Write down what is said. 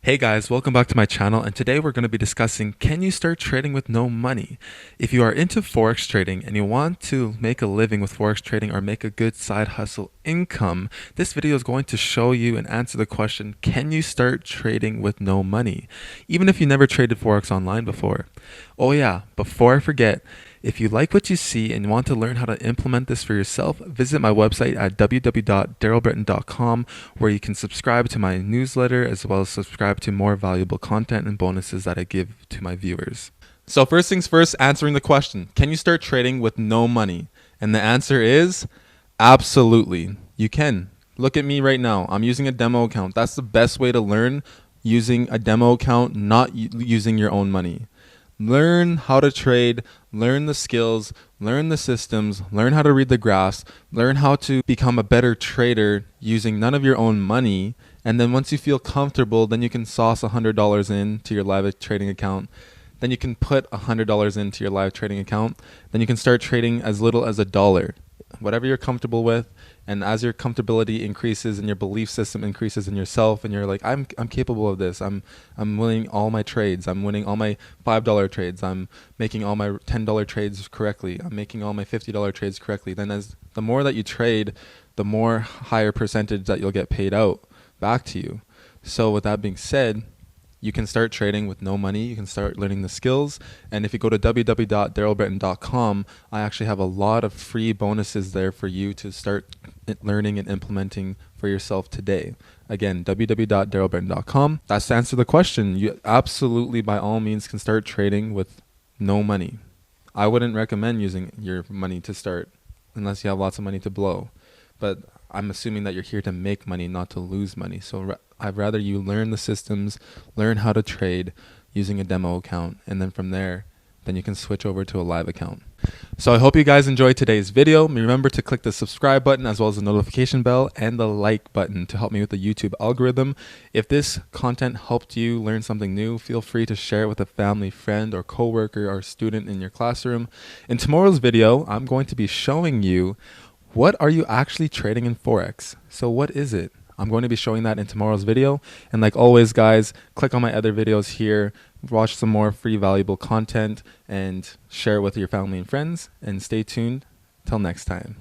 Hey guys, welcome back to my channel, and today we're going to be discussing, can you start trading with no money? If you are into Forex trading and you want to make a living with Forex trading or make a good side hustle income, this video is going to show you and answer the question, can you start trading with no money? Even if you never traded Forex online before. Oh yeah, before I forget, if you like what you see and want to learn how to implement this for yourself, visit my website at www.darylbritton.com, where you can subscribe to my newsletter as well as subscribe to more valuable content and bonuses that I give to my viewers. So first things first, answering the question, can you start trading with no money? And the answer is absolutely. You can. Look at me right now. I'm using a demo account. That's the best way to learn, using a demo account, not using your own money. Learn how to trade, learn the skills, learn the systems, learn how to read the graphs, learn how to become a better trader using none of your own money. And then once you feel comfortable, then you can sauce $100 into your live trading account. Then you can put $100 into your live trading account. Then you can start trading as little as $1, whatever you're comfortable with. And as your comfortability increases and your belief system increases in yourself, and you're like, I'm capable of this. I'm winning all my trades. I'm winning all my $5 trades. I'm making all my $10 trades correctly. I'm making all my $50 trades correctly. Then as the more that you trade, the more higher percentage that you'll get paid out back to you. So with that being said, you can start trading with no money. You can start learning the skills. And if you go to www.darylbritton.com, I actually have a lot of free bonuses there for you to start learning and implementing for yourself today. Again, www.darylbritton.com. That's to answer the question. You absolutely, by all means, can start trading with no money. I wouldn't recommend using your money to start unless you have lots of money to blow. But I'm assuming that you're here to make money, not to lose money. So I'd rather you learn the systems, learn how to trade using a demo account, and then from there, then you can switch over to a live account. So I hope you guys enjoyed today's video. Remember to click the subscribe button as well as the notification bell and the like button to help me with the YouTube algorithm. If this content helped you learn something new, feel free to share it with a family, friend, or coworker or student in your classroom. In tomorrow's video, I'm going to be showing you, what are you actually trading in Forex? So what is it? I'm going to be showing that in tomorrow's video. And like always, guys, click on my other videos here, watch some more free valuable content, and share it with your family and friends. And stay tuned. Till next time.